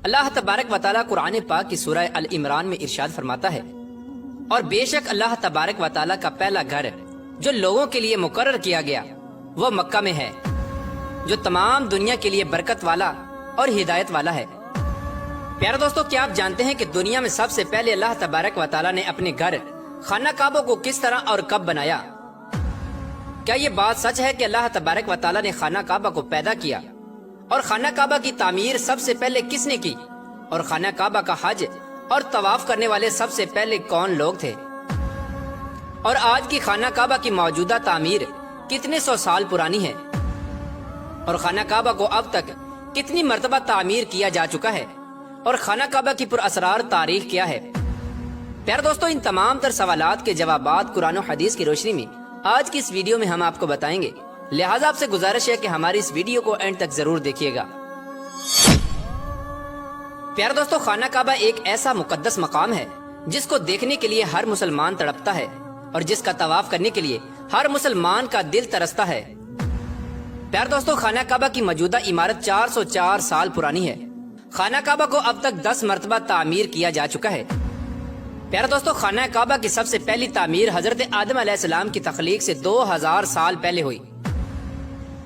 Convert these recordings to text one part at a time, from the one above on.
اللہ تبارک و تعالیٰ قرآن پاک کی سورہ ال-عمران میں ارشاد فرماتا ہے، اور بے شک اللہ تبارک و تعالیٰ کا پہلا گھر جو لوگوں کے لیے مقرر کیا گیا وہ مکہ میں ہے، جو تمام دنیا کے لیے برکت والا اور ہدایت والا ہے۔ پیارے دوستو، کیا آپ جانتے ہیں کہ دنیا میں سب سے پہلے اللہ تبارک و تعالیٰ نے اپنے گھر خانہ کعبہ کو کس طرح اور کب بنایا؟ کیا یہ بات سچ ہے کہ اللہ تبارک و تعالیٰ نے خانہ کعبہ کو پیدا کیا؟ اور خانہ کعبہ کی تعمیر سب سے پہلے کس نے کی؟ اور خانہ کعبہ کا حج اور طواف کرنے والے سب سے پہلے کون لوگ تھے؟ اور آج کی خانہ کعبہ کی موجودہ تعمیر کتنے سو سال پرانی ہے؟ اور خانہ کعبہ کو اب تک کتنی مرتبہ تعمیر کیا جا چکا ہے؟ اور خانہ کعبہ کی پر اسرار تاریخ کیا ہے؟ پیارے دوستو، ان تمام تر سوالات کے جوابات قرآن و حدیث کی روشنی میں آج کی اس ویڈیو میں ہم آپ کو بتائیں گے، لہٰذا آپ سے گزارش ہے کہ ہماری اس ویڈیو کو اینڈ تک ضرور دیکھیے گا۔ پیارے دوستو، خانہ کعبہ ایک ایسا مقدس مقام ہے جس کو دیکھنے کے لیے ہر مسلمان تڑپتا ہے اور جس کا طواف کرنے کے لیے ہر مسلمان کا دل ترستا ہے۔ پیارے دوستو، خانہ کعبہ کی موجودہ عمارت 404 سال پرانی ہے۔ خانہ کعبہ کو اب تک 10 مرتبہ تعمیر کیا جا چکا ہے۔ پیارے دوستو، خانہ کعبہ کی سب سے پہلی تعمیر حضرت آدم علیہ السلام کی تخلیق سے 2000 سال پہلے ہوئی،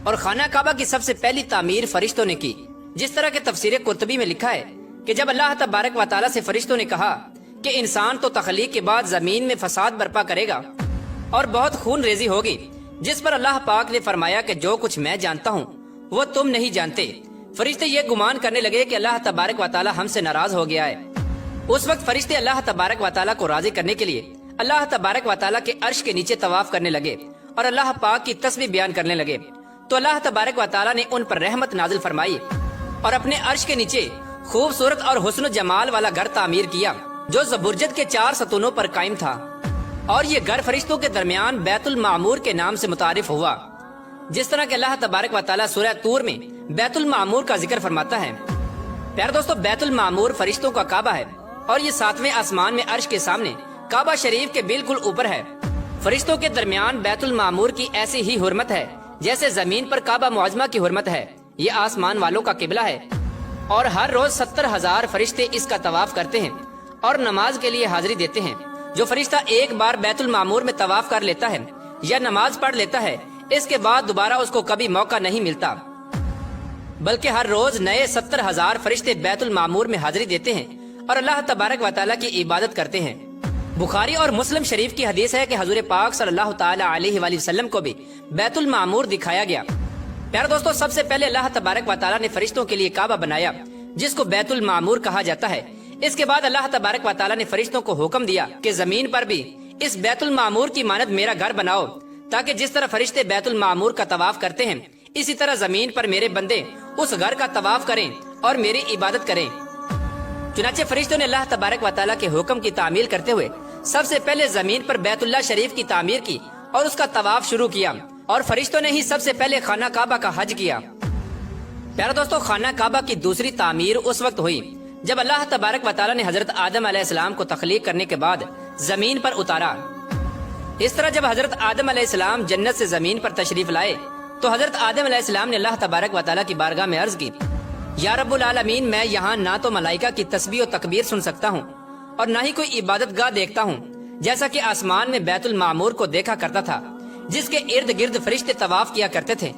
اور خانہ کعبہ کی سب سے پہلی تعمیر فرشتوں نے کی، جس طرح کہ تفسیر قرطبی میں لکھا ہے کہ جب اللہ تبارک و تعالیٰ سے فرشتوں نے کہا کہ انسان تو تخلیق کے بعد زمین میں فساد برپا کرے گا اور بہت خون ریزی ہوگی، جس پر اللہ پاک نے فرمایا کہ جو کچھ میں جانتا ہوں وہ تم نہیں جانتے، فرشتے یہ گمان کرنے لگے کہ اللہ تبارک و تعالیٰ ہم سے ناراض ہو گیا ہے۔ اس وقت فرشتے اللہ تبارک و تعالیٰ کو راضی کرنے کے لیے اللہ تبارک و تعالیٰ کے عرش کے نیچے طواف کرنے لگے اور اللہ پاک کی تسبیح بیان کرنے لگے، تو اللہ تبارک و تعالیٰ نے ان پر رحمت نازل فرمائی اور اپنے عرش کے نیچے خوبصورت اور حسن و جمال والا گھر تعمیر کیا جو زبرجد کے 4 ستونوں پر قائم تھا، اور یہ گھر فرشتوں کے درمیان بیت المعمور کے نام سے متعارف ہوا، جس طرح کہ اللہ تبارک و تعالیٰ سورہ طور میں بیت المعمور کا ذکر فرماتا ہے۔ پیارے دوستو، بیت المعمور فرشتوں کا کعبہ ہے اور یہ 7ویں آسمان میں عرش کے سامنے کعبہ شریف کے بالکل اوپر ہے۔ فرشتوں کے درمیان بیت المعمور کی ایسی ہی حرمت ہے جیسے زمین پر کعبہ معظمہ کی حرمت ہے۔ یہ آسمان والوں کا قبلہ ہے اور ہر روز 70,000 فرشتے اس کا طواف کرتے ہیں اور نماز کے لیے حاضری دیتے ہیں۔ جو فرشتہ ایک بار بیت المعمور میں طواف کر لیتا ہے یا نماز پڑھ لیتا ہے، اس کے بعد دوبارہ اس کو کبھی موقع نہیں ملتا، بلکہ ہر روز نئے 70,000 فرشتے بیت المعمور میں حاضری دیتے ہیں اور اللہ تبارک و تعالیٰ کی عبادت کرتے ہیں۔ بخاری اور مسلم شریف کی حدیث ہے کہ حضور پاک صلی اللہ تعالی علیہ وآلہ وسلم کو بھی بیت المعمور دکھایا گیا۔ پیارے دوستو، سب سے پہلے اللہ تبارک و تعالیٰ نے فرشتوں کے لیے کعبہ بنایا جس کو بیت المعمور کہا جاتا ہے۔ اس کے بعد اللہ تبارک و تعالیٰ نے فرشتوں کو حکم دیا کہ زمین پر بھی اس بیت المعمور کی مانند میرا گھر بناؤ، تاکہ جس طرح فرشتے بیت المعمور کا طواف کرتے ہیں اسی طرح زمین پر میرے بندے اس گھر کا طواف کریں اور میری عبادت کریں۔ چنانچہ فرشتوں نے اللہ تبارک و تعالیٰ کے حکم کی تعمیل کرتے ہوئے سب سے پہلے زمین پر بیت اللہ شریف کی تعمیر کی اور اس کا طواف شروع کیا، اور فرشتوں نے ہی سب سے پہلے خانہ کعبہ کا حج کیا۔ پیارے دوستو، خانہ کعبہ کی دوسری تعمیر اس وقت ہوئی جب اللہ تبارک و تعالیٰ نے حضرت آدم علیہ السلام کو تخلیق کرنے کے بعد زمین پر اتارا۔ اس طرح جب حضرت آدم علیہ السلام جنت سے زمین پر تشریف لائے تو حضرت آدم علیہ السلام نے اللہ تبارک و تعالیٰ کی بارگاہ میں عرض کی، یا رب العالمین، میں یہاں نہ تو ملائکہ کی تسبیح و تکبیر سن سکتا ہوں اور نہ ہی کوئی عبادت گاہ دیکھتا ہوں، جیسا کہ آسمان میں بیت المعمور کو دیکھا کرتا تھا جس کے ارد گرد فرشتے طواف کیا کرتے تھے۔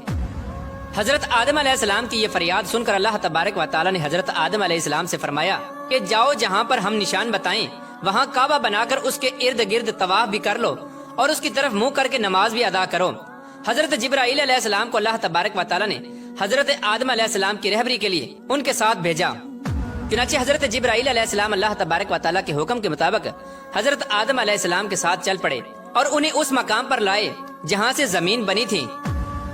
حضرت آدم علیہ السلام کی یہ فریاد سن کر اللہ تبارک و تعالیٰ نے حضرت آدم علیہ السلام سے فرمایا کہ جاؤ، جہاں پر ہم نشان بتائیں وہاں کعبہ بنا کر اس کے ارد گرد طواف بھی کر لو اور اس کی طرف منہ کر کے نماز بھی ادا کرو۔ حضرت جبرائیل علیہ السلام کو اللہ تبارک و تعالیٰ نے حضرت آدم علیہ السلام کی رہبری کے لیے ان کے ساتھ بھیجا۔ چنانچہ حضرت جبرائیل علیہ السلام اللہ تبارک و تعالیٰ کے حکم کے مطابق حضرت آدم علیہ السلام کے ساتھ چل پڑے اور انہیں اس مقام پر لائے جہاں سے زمین بنی تھی،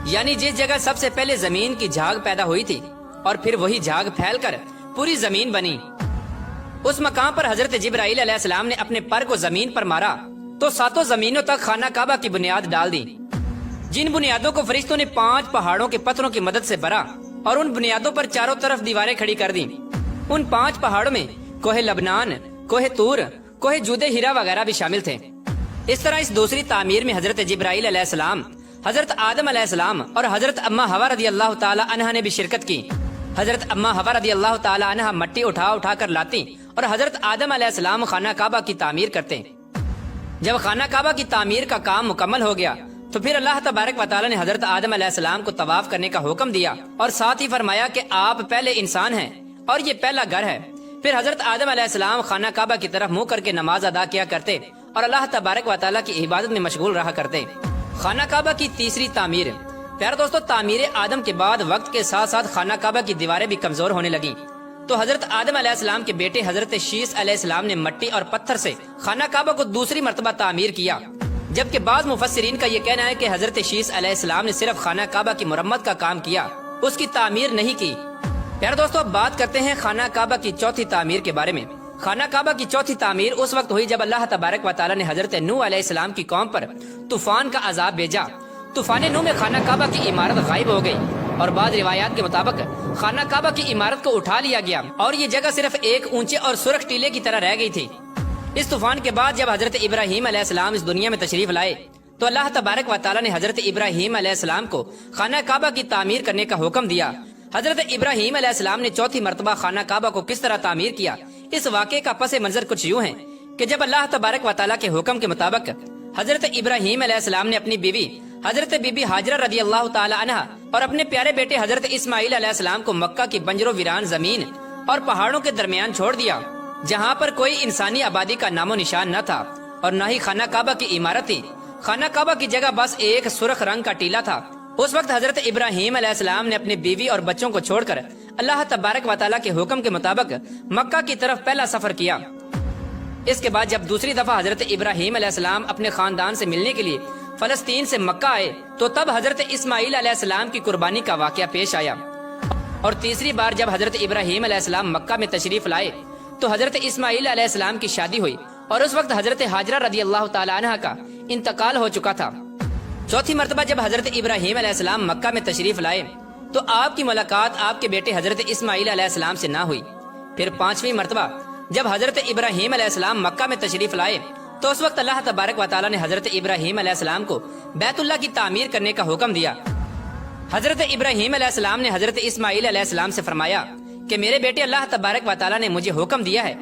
یعنی جس جگہ سب سے پہلے زمین کی جھاگ پیدا ہوئی تھی اور پھر وہی جھاگ پھیل کر پوری زمین بنی۔ اس مقام پر حضرت جبرائیل علیہ السلام نے اپنے پر کو زمین پر مارا تو 7 زمینوں تک خانہ کعبہ کی بنیاد ڈال دی، جن بنیادوں کو فرشتوں نے 5 پہاڑوں کے پتھروں کی مدد سے بھرا اور ان بنیادوں پر چاروں طرف دیواریں کھڑی کر دیں۔ ان 5 پہاڑوں میں کوہ لبنان، کوہ طور، کوہ جود ہیرا وغیرہ بھی شامل تھے۔ اس طرح اس دوسری تعمیر میں حضرت جبرائیل علیہ السلام، حضرت آدم علیہ السلام اور حضرت اماں حوا رضی اللہ تعالی عنہا نے بھی شرکت کی۔ حضرت اما حوا رضی اللہ تعالی عنہ مٹی اٹھا اٹھا کر لاتی اور حضرت آدم علیہ السلام خانہ کعبہ کی تعمیر کرتے۔ جب خانہ کعبہ کی تعمیر کا کام مکمل ہو گیا تو پھر اللہ تبارک و تعالی نے حضرت آدم علیہ السلام کو طواف کرنے کا حکم دیا اور ساتھ ہی فرمایا کہ آپ پہلے انسان ہیں اور یہ پہلا گھر ہے۔ پھر حضرت آدم علیہ السلام خانہ کعبہ کی طرف منہ کر کے نماز ادا کیا کرتے اور اللہ تبارک و تعالی کی عبادت میں مشغول رہا کرتے۔ خانہ کعبہ کی تیسری تعمیر۔ پیارے دوستو، تعمیر آدم کے بعد وقت کے ساتھ ساتھ خانہ کعبہ کی دیواریں بھی کمزور ہونے لگیں، تو حضرت آدم علیہ السلام کے بیٹے حضرت شیس علیہ السلام نے مٹی اور پتھر سے خانہ کعبہ کو دوسری مرتبہ تعمیر کیا، جبکہ بعض مفسرین کا یہ کہنا ہے کہ حضرت شیس علیہ السلام نے صرف خانہ کعبہ کی مرمت کا کام کیا، اس کی تعمیر نہیں کی۔ پیارے دوستو، اب بات کرتے ہیں خانہ کعبہ کی چوتھی تعمیر کے بارے میں۔ خانہ کعبہ کی چوتھی تعمیر اس وقت ہوئی جب اللہ تبارک و تعالی نے حضرت نوح علیہ السلام کی قوم پر طوفان کا عذاب بھیجا۔ طوفان نوح میں خانہ کعبہ کی عمارت غائب ہو گئی اور بعض روایات کے مطابق خانہ کعبہ کی عمارت کو اٹھا لیا گیا اور یہ جگہ صرف ایک اونچے اور سرخ ٹیلے کی طرح رہ گئی تھی۔ اس طوفان کے بعد جب حضرت ابراہیم علیہ السلام اس دنیا میں تشریف لائے تو اللہ تبارک و تعالی نے حضرت ابراہیم علیہ السلام کو خانہ کعبہ کی تعمیر کرنے کا حکم دیا۔ حضرت ابراہیم علیہ السلام نے چوتھی مرتبہ خانہ کعبہ کو کس طرح تعمیر کیا، اس واقعے کا پس منظر کچھ یوں ہے کہ جب اللہ تبارک و تعالی کے حکم کے مطابق حضرت ابراہیم علیہ السلام نے اپنی بیوی حضرت بی بی ہاجرہ رضی اللہ تعالی عنہ اور اپنے پیارے بیٹے حضرت اسماعیل علیہ السلام کو مکہ کی بنجر و ویران زمین اور پہاڑوں کے درمیان چھوڑ دیا، جہاں پر کوئی انسانی آبادی کا نام و نشان نہ تھا اور نہ ہی خانہ کعبہ کی عمارت تھی۔ خانہ کعبہ کی جگہ بس ایک سرخ رنگ کا ٹیلا تھا۔ اس وقت حضرت ابراہیم علیہ السلام نے اپنی بیوی اور بچوں کو چھوڑ کر اللہ تبارک و تعالیٰ کے حکم کے مطابق مکہ کی طرف پہلا سفر کیا۔ اس کے بعد جب دوسری دفعہ حضرت ابراہیم علیہ السلام اپنے خاندان سے ملنے کے لیے فلسطین سے مکہ آئے تو تب حضرت اسماعیل علیہ السلام کی قربانی کا واقعہ پیش آیا، اور تیسری بار جب حضرت ابراہیم علیہ السلام مکہ میں تشریف لائے تو حضرت اسماعیل علیہ السلام کی شادی ہوئی اور اس وقت حضرت ہاجرہ رضی اللہ تعالی عنہ کا انتقال ہو چکا تھا۔ چوتھی مرتبہ جب حضرت ابراہیم علیہ السلام مکہ میں تشریف لائے تو آپ کی ملاقات آپ کے بیٹے حضرت اسماعیل علیہ السلام سے نہ ہوئی۔ پھر پانچویں مرتبہ جب حضرت ابراہیم علیہ السلام مکہ میں تشریف لائے تو اس وقت اللہ تبارک و تعالی نے حضرت ابراہیم علیہ السلام کو بیت اللہ کی تعمیر کرنے کا حکم دیا۔ حضرت ابراہیم علیہ السلام نے حضرت اسماعیل علیہ السلام سے فرمایا کہ میرے بیٹے، اللہ تبارک و تعالی نے مجھے حکم دیا ہے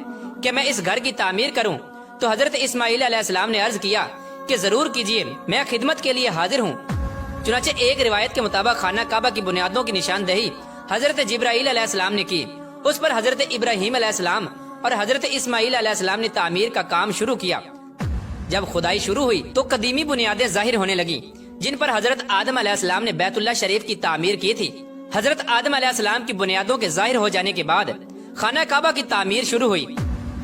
کہ میں اس گھر کی تعمیر کروں۔ تو حضرت اسماعیل علیہ السلام نے عرض کیا کہ ضرور کیجئے، میں خدمت کے لیے حاضر ہوں۔ چنانچہ ایک روایت کے مطابق خانہ کعبہ کی بنیادوں کی نشاندہی حضرت جبرائیل علیہ السلام نے کی۔ اس پر حضرت ابراہیم علیہ السلام اور حضرت اسماعیل علیہ السلام نے تعمیر کا کام شروع کیا۔ جب کھدائی شروع ہوئی تو قدیمی بنیادیں ظاہر ہونے لگیں جن پر حضرت آدم علیہ السلام نے بیت اللہ شریف کی تعمیر کی تھی۔ حضرت آدم علیہ السلام کی بنیادوں کے ظاہر ہو جانے کے بعد خانہ کعبہ کی تعمیر شروع ہوئی۔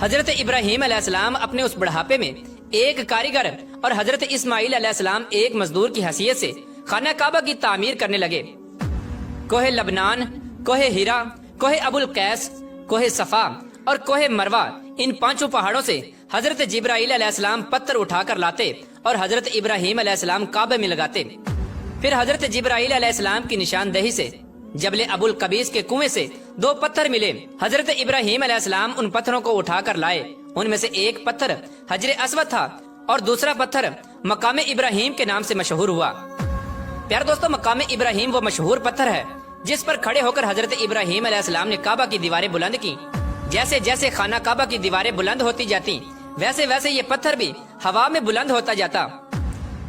حضرت ابراہیم علیہ السلام اپنے اس بڑھاپے میں ایک کاریگر اور حضرت اسماعیل علیہ السلام ایک مزدور کی حیثیت سے خانہ کعبہ کی تعمیر کرنے لگے۔ کوہ لبنان، کوہ ہیرا، کوہ ابو القیس، کوہ صفا اور کوہ مروہ، ان پانچوں پہاڑوں سے حضرت جبرائیل علیہ السلام پتھر اٹھا کر لاتے اور حضرت ابراہیم علیہ السلام کعبے میں لگاتے۔ پھر حضرت جبرائیل علیہ السلام کی نشاندہی سے جبل ابو القبیس کے کنویں سے 2 پتھر ملے۔ حضرت ابراہیم علیہ السلام ان پتھروں کو اٹھا کر لائے۔ ان میں سے ایک پتھر حجر اسود تھا اور دوسرا پتھر مقام ابراہیم کے نام سے مشہور ہوا۔ پیارے دوستو، مقام ابراہیم وہ مشہور پتھر ہے جس پر کھڑے ہو کر حضرت ابراہیم علیہ السلام نے کعبہ کی دیواریں بلند کی۔ جیسے جیسے خانہ کعبہ کی دیواریں بلند ہوتی جاتی ویسے ویسے یہ پتھر بھی ہوا میں بلند ہوتا جاتا۔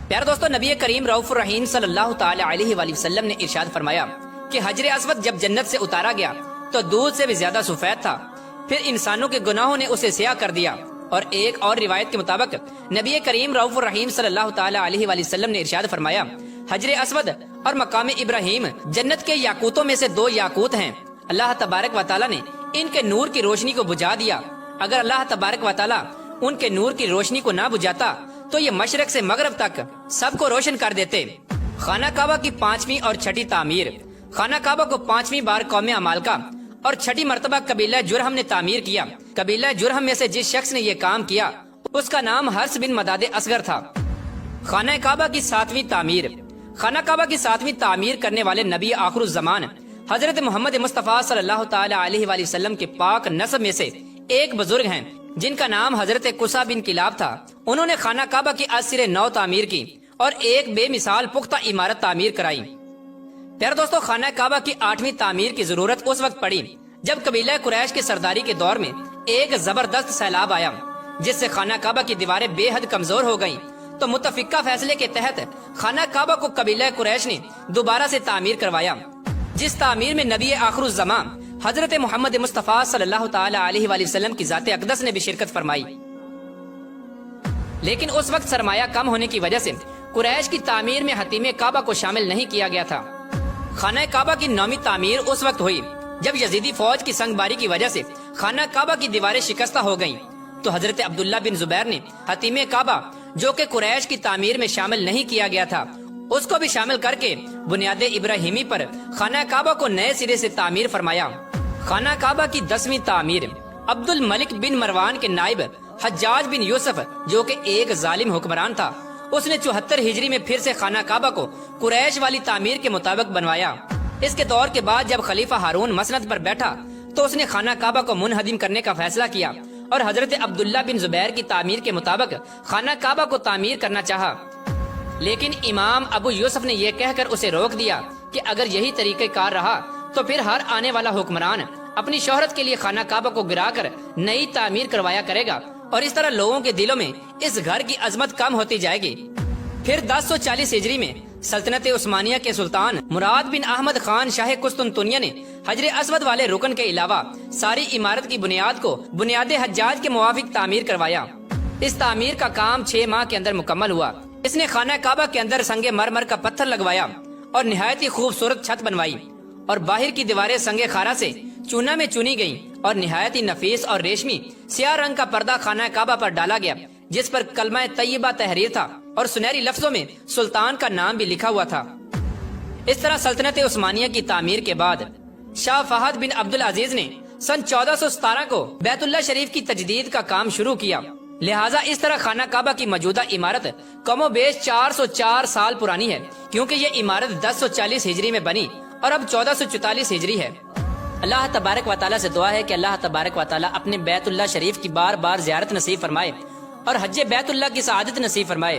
پیارے دوستو، نبی کریم رؤوف الرحیم صلی اللہ تعالی علیہ وآلہ وسلم نے ارشاد فرمایا کہ حجر اسود جب جنت سے اتارا گیا تو دودھ سے بھی زیادہ سفید تھا، پھر انسانوں کے گناہوں نے اسے سیاہ کر دیا۔ اور ایک اور روایت کے مطابق نبی کریم رؤوف الرحیم صلی اللہ تعالی علیہ وآلہ وسلم نے ارشاد فرمایا، حجر اسود اور مقام ابراہیم جنت کے یاقوتوں میں سے 2 یاقوت ہیں۔ اللہ تبارک و تعالی نے ان کے نور کی روشنی کو بجھا دیا۔ اگر اللہ تبارک و تعالی ان کے نور کی روشنی کو نہ بجھاتا تو یہ مشرق سے مغرب تک سب کو روشن کر دیتے۔ خانہ کعبہ کی 5ویں اور 6ٹھی تعمیر۔ خانہ کعبہ کو 5ویں بار قوم عمالقہ اور 6ٹھی مرتبہ قبیلہ جرہم نے تعمیر کیا۔ قبیلہ جرہم میں سے جس شخص نے یہ کام کیا اس کا نام حرس بن مداد اصغر تھا۔ خانہ کعبہ کی 7ویں تعمیر۔ خانہ کعبہ کی 7ویں تعمیر کرنے والے نبی آخر الزمان حضرت محمد مصطفیٰ صلی اللہ تعالی علیہ وآلہ وسلم کے پاک نسب میں سے ایک بزرگ ہیں جن کا نام حضرت قصہ بن کلاب تھا۔ انہوں نے خانہ کعبہ کی از سر نو تعمیر کی اور ایک بے مثال پختہ عمارت تعمیر کرائی۔ پیارے دوستو، خانہ کعبہ کی 8ویں تعمیر کی ضرورت اس وقت پڑی جب قبیلہ قریش کی سرداری کے دور میں ایک زبردست سیلاب آیا جس سے خانہ کعبہ کی دیواریں بے حد کمزور ہو گئیں۔ تو متفقہ فیصلے کے تحت خانہ کعبہ کو قبیلہ قریش نے دوبارہ سے تعمیر کروایا، جس تعمیر میں نبی آخر الزمان حضرت محمد مصطفیٰ صلی اللہ تعالی علیہ وآلہ وسلم کی ذات اقدس نے بھی شرکت فرمائی۔ لیکن اس وقت سرمایہ کم ہونے کی وجہ سے قریش کی تعمیر میں حتیم کعبہ کو شامل نہیں کیا گیا تھا۔ خانہ کعبہ کی 9ویں تعمیر اس وقت ہوئی جب یزیدی فوج کی سنگ باری کی وجہ سے خانہ کعبہ کی دیواریں شکستہ ہو گئیں، تو حضرت عبداللہ بن زبیر نے حتیم کعبہ جو کہ قریش کی تعمیر میں شامل نہیں کیا گیا تھا اس کو بھی شامل کر کے بنیاد ابراہیمی پر خانہ کعبہ کو نئے سرے سے تعمیر فرمایا۔ خانہ کعبہ کی 10ویں تعمیر عبد الملک بن مروان کے نائب حجاج بن یوسف جو کہ ایک ظالم حکمران تھا، اس نے 74 ہجری میں پھر سے خانہ کعبہ کو قریش والی تعمیر کے مطابق بنوایا۔ اس کے دور کے بعد جب خلیفہ ہارون مسند پر بیٹھا تو اس نے خانہ کعبہ کو منہدم کرنے کا فیصلہ کیا اور حضرت عبداللہ بن زبیر کی تعمیر کے مطابق خانہ کعبہ کو تعمیر کرنا چاہا، لیکن امام ابو یوسف نے یہ کہہ کر اسے روک دیا کہ اگر یہی طریقہ کار رہا تو پھر ہر آنے والا حکمران اپنی شہرت کے لیے خانہ کعبہ کو گرا کر نئی تعمیر کروایا کرے گا اور اس طرح لوگوں کے دلوں میں اس گھر کی عظمت کم ہوتی جائے گی۔ پھر 1040 ہجری میں سلطنت عثمانیہ کے سلطان مراد بن احمد خان شاہ قسطنطنیہ نے حجر اسود والے رکن کے علاوہ ساری عمارت کی بنیاد کو بنیاد حجاج کے موافق تعمیر کروایا۔ اس تعمیر کا کام 6 ماہ کے اندر مکمل ہوا۔ اس نے خانہ کعبہ کے اندر سنگ مرمر کا پتھر لگوایا اور نہایت ہی خوبصورت چھت بنوائی، اور باہر کی دیواریں سنگ خارا سے چونا میں چنی گئیں اور نہایت ہی نفیس اور ریشمی سیاہ رنگ کا پردہ خانہ کعبہ پر ڈالا گیا جس پر کلمہ طیبہ تحریر تھا اور سنہری لفظوں میں سلطان کا نام بھی لکھا ہوا تھا۔ اس طرح سلطنت عثمانیہ کی تعمیر کے بعد شاہ فہد بن عبد العزیز نے سن 1417 کو بیت اللہ شریف کی تجدید کا کام شروع کیا، لہٰذا اس طرح خانہ کعبہ کی موجودہ عمارت کم و بیش 404 سال پرانی ہے، کیونکہ یہ عمارت 1040 ہجری میں بنی اور اب 1444 ہجری ہے۔ اللہ تبارک و تعالیٰ سے دعا ہے کہ اللہ تبارک و تعالیٰ اپنے بیت اللہ شریف کی بار بار زیارت نصیب فرمائے اور حج بیت اللہ کی سعادت نصیب فرمائے۔